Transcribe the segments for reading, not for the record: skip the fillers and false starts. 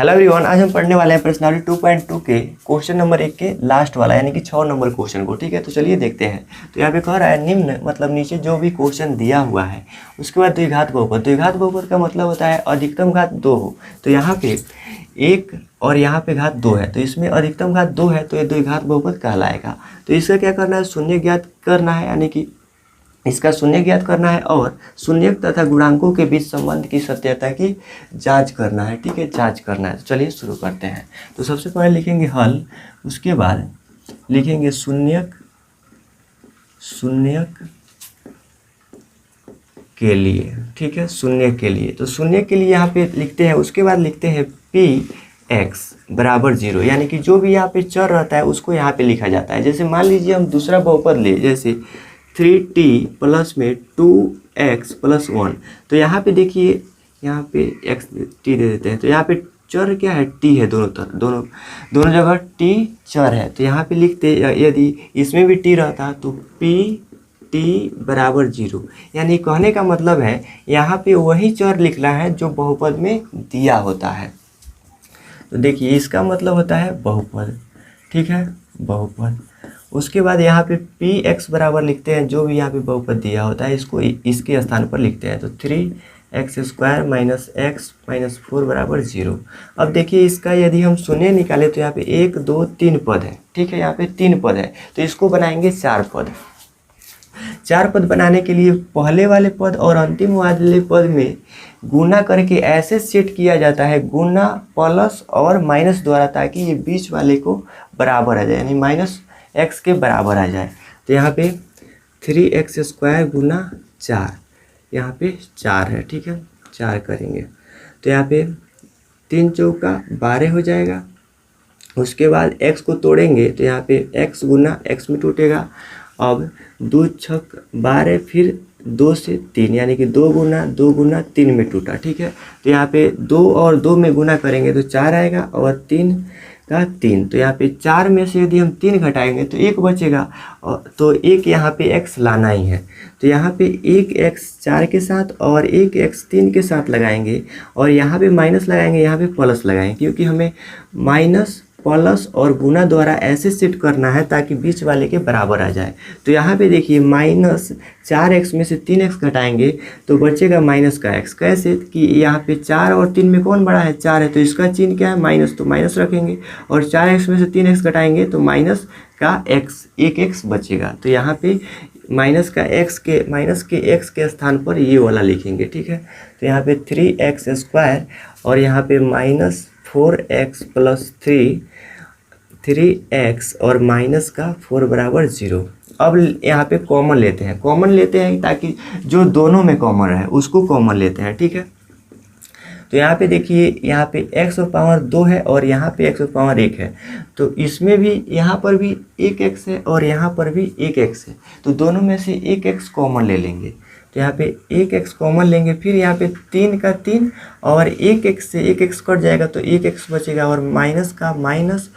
Hello everyone, आज हम पढ़ने वाले हैं प्रश्नावली 2.2 के क्वेश्चन नंबर 1 के लास्ट वाला यानी कि 6 नंबर क्वेश्चन को। ठीक है, तो चलिए देखते हैं। तो यहाँ पे कह रहा है निम्न मतलब नीचे जो भी क्वेश्चन दिया हुआ है उसके बाद द्विघात बहुपद। द्विघात बहुपद का मतलब होता है अधिकतम घात 2 हो। तो यहाँ पे 1 और यहाँ पे घात 2 है, तो इसमें अधिकतम घात 2 है, तो ये द्विघात बहुपद कहलाएगा। तो इसका क्या करना है, शून्य ज्ञात करना है, यानी कि इसका शून्य ज्ञात करना है और शून्यक तथा गुणांकों के बीच संबंध की सत्यता की जांच करना है। ठीक है, जांच करना है। तो चलिए शुरू करते हैं। तो सबसे पहले लिखेंगे हल, उसके बाद लिखेंगे शून्यक के लिए। ठीक है, शून्य के लिए, तो शून्य के लिए यहाँ पे लिखते हैं। उसके बाद लिखते हैं px बराबर 0, यानी कि जो भी यहाँ पे चर रहता है उसको यहाँ पे लिखा जाता है। जैसे मान लीजिए हम दूसरा बहुपद ले, जैसे 3t प्लस में 2x प्लस 1, तो यहाँ पे देखिए, यहाँ पे x t दे देते हैं, तो यहाँ पे चर क्या है, t है। दोनों जगह t चर है, तो यहाँ पे लिखते, यदि इसमें भी t रहता तो p t बराबर 0, यानी कहने का मतलब है यहाँ पे वही चर लिखना है जो बहुपद में दिया होता है। तो देखिए इसका मतलब होता है बहुपद। ठीक है, बहुपद। उसके बाद यहाँ पे px बराबर लिखते हैं, जो भी यहाँ पे बहुपद दिया होता है इसको इसके स्थान पर लिखते हैं। तो 3x² माइनस x माइनस 4 बराबर 0। अब देखिए इसका यदि हम शून्य निकाले तो यहाँ पे 1 2 3 पद है। ठीक है, यहाँ पे 3 पद है, तो इसको बनाएंगे 4 पद। 4 पद बनाने के लिए पहले वाले पद और अंतिम वाले पद में गुना करके ऐसे सेट किया जाता है, गुना प्लस और माइनस द्वारा, ताकि ये बीच वाले को बराबर आ जाए, यानी माइनस x के बराबर आ जाए। तो यहाँ पे 3x² गुना 4, यहाँ पे 4 है। ठीक है, 4 करेंगे तो यहाँ पे 3 चौका 12 हो जाएगा। उसके बाद x को तोड़ेंगे तो यहाँ पे x गुना x में टूटेगा। अब 2 छक 12, फिर 2 से 3, यानी कि 2 गुना 3 में टूटा। ठीक है, तो यहाँ पे 2 और 2 में गुना करेंगे तो 4 आएगा और 3 का 3, तो यहाँ पे 4 में से यदि हम 3 घटाएंगे तो 1 बचेगा, और तो 1 यहाँ पे x लाना ही है। तो यहाँ पे 1x 4 के साथ और 1x 3 के साथ लगाएंगे, और यहाँ पे माइनस लगाएंगे, यहाँ पे प्लस लगाएंगे, क्योंकि हमें माइनस प्लस और गुना द्वारा ऐसे सेट करना है ताकि बीच वाले के बराबर आ जाए। तो यहाँ पे देखिए माइनस 4x में से 3x घटाएंगे तो बचेगा माइनस का x। कैसे कि यहाँ पे 4 और 3 में कौन बड़ा है, 4 है, तो इसका चिन्ह क्या है, माइनस, तो माइनस रखेंगे। और 4x में से 3x घटाएंगे तो माइनस का x, 1x बचेगा। तो यहाँ पे माइनस के x के स्थान पर ये वाला लिखेंगे। ठीक है, तो यहाँ पे 3x² और यहाँ पे माइनस 4x प्लस 3x और माइनस का 4 बराबर 0। अब यहाँ पे कॉमन लेते हैं, ताकि जो दोनों में कॉमन है उसको कॉमन लेते हैं। ठीक है, तो यहाँ पे देखिए, यहाँ पे x और पावर 2 है और यहाँ पे x और पावर 1 है, तो इसमें भी यहाँ पर भी 1x है और यहाँ पर भी 1x है, तो दोनों में से 1x कॉमन ले लेंगे। तो यहाँ पे 1x कॉमन लेंगे, फिर यहाँ पे 3 का 3 और 1x से 1x कट जाएगा तो 1x बचेगा, और माइनस का माइनस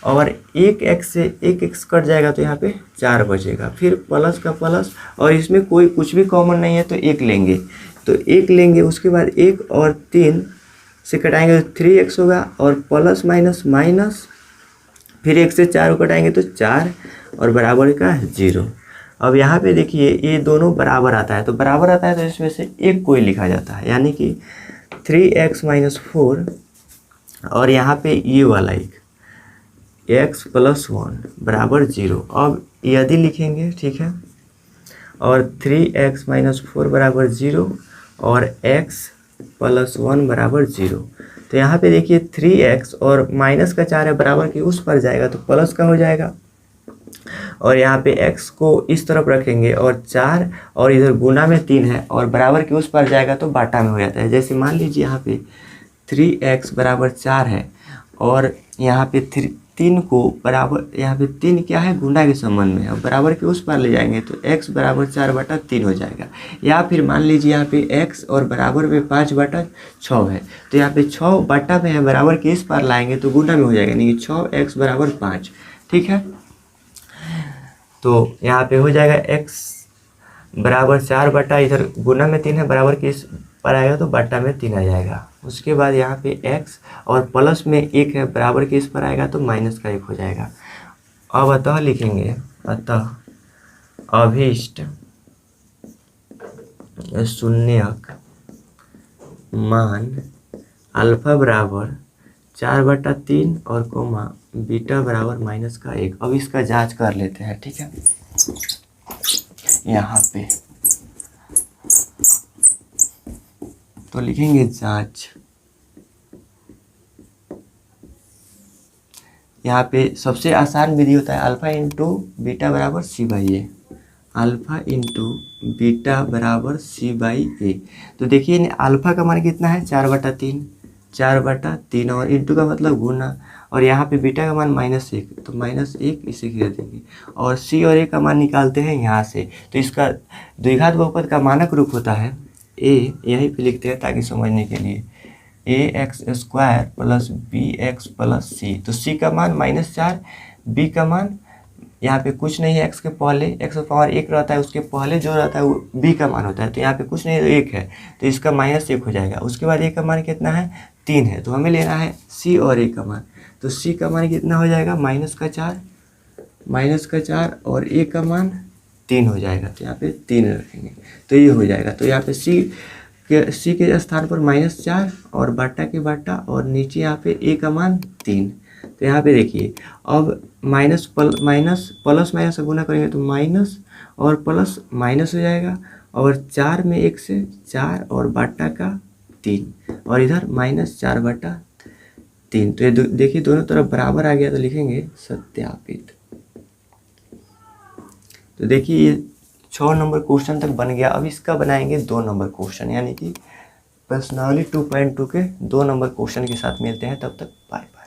और 1x से 1x कट जाएगा तो यहाँ पे 4 बचेगा, फिर प्लस का प्लस, और इसमें कोई कुछ भी कॉमन नहीं है तो 1 लेंगे, तो 1 लेंगे। उसके बाद 1 और 3 से कटाएंगे तो 3x होगा, और प्लस माइनस माइनस, फिर 1 से 4 को कटाएंगे तो 4 और बराबर का 0। अब यहाँ पे देखिए ये दोनों बराबर आता है, तो इसमें से एक कोई लिखा जाता है, यानी कि 3x माइनस 4 और यहाँ पे ये वाला एक x प्लस 1 बराबर 0। अब यदि लिखेंगे, ठीक है, और 3x माइनस 4 बराबर 0 और x प्लस 1 बराबर 0। तो यहाँ पे देखिए 3x और माइनस का 4 है, बराबर के उस पर जाएगा तो प्लस का हो जाएगा, और यहाँ पे x को इस तरफ रखेंगे और 4 और इधर गुना में 3 है और बराबर के उस पर जाएगा तो बाटा में हो जाता है। जैसे मान लीजिए यहाँ पे 3x बराबर 4 है और यहाँ पे 3 को बराबर, यहाँ पे 3 क्या है, गुना के संबंध में, और बराबर के उस पर ले जाएंगे तो x बराबर 4/3 हो जाएगा। या फिर मान लीजिए यहाँ पे x और बराबर में 5/6 है, तो यहाँ पे 6 बटा में है, बराबर के इस पर लाएंगे तो गुना में हो जाएगा, यानी कि 6x बराबर 5। ठीक है, तो यहाँ पे हो जाएगा x बराबर 4 बटा, इधर गुना में 3 है, बराबर के इस पर आएगा तो बट्टा में 3 आ जाएगा। उसके बाद यहाँ पे x और प्लस में 1 है बराबर के इस पर आएगा तो माइनस का 1 हो जाएगा। अब अतः लिखेंगे, अतः अभीष्ट शून्यक मान अल्फा बराबर 4/3 और कोमा बीटा बराबर माइनस का 1। अब इसका जांच कर लेते हैं, ठीक है। यहाँ पे तो लिखेंगे जांच, यहाँ पे सबसे आसान विधि होता है अल्फा इंटू बीटा बराबर c/a, अल्फा इंटू बीटा बराबर c/a। तो देखिए अल्फा का मान कितना है 4/3, 4/3 और इंटू का मतलब गुना, और यहाँ पे बीटा का मान -1 तो -1 इसे गिर देंगे, और c और a का मान निकालते हैं यहाँ से। तो इसका द्विघात बहुपद का मानक रूप होता है a, यहीं पे लिखते हैं ताकि समझने के लिए, ax² + bx + c। तो c का मान -4, b का मान यहाँ पे कुछ नहीं है, x के पहले x का पावर 1 रहता है, उसके पहले जो रहता है वो b का मान होता है, तो यहाँ पे कुछ नहीं है तो 1 है, तो इसका -1 हो जाएगा। उसके बाद a का मान कितना है 3 है, तो हमें लेना है c और a का मान। तो c का मान कितना हो जाएगा -4 और a का मान 3 हो जाएगा, तो यहाँ पे 3 रखेंगे तो ये हो जाएगा। तो यहाँ पे c के स्थान पर -4 और बट्टा के बट्टा और नीचे यहाँ पे a का मान 3। तो यहाँ पे देखिए अब माइनस प्लस माइनस से गुना करेंगे तो माइनस और प्लस माइनस हो जाएगा, और 4 में 1 से 4 और बट्टा का 3 और इधर -4/3। तो ये देखिए दोनों तरफ बराबर आ गया, तो लिखेंगे सत्यापित। तो देखिए ये 6 नंबर क्वेश्चन तक बन गया। अब इसका बनाएंगे 2 नंबर क्वेश्चन, यानी कि प्रश्नावली 2.2 के 2 नंबर क्वेश्चन के साथ मिलते हैं। तब तक बाय बाय।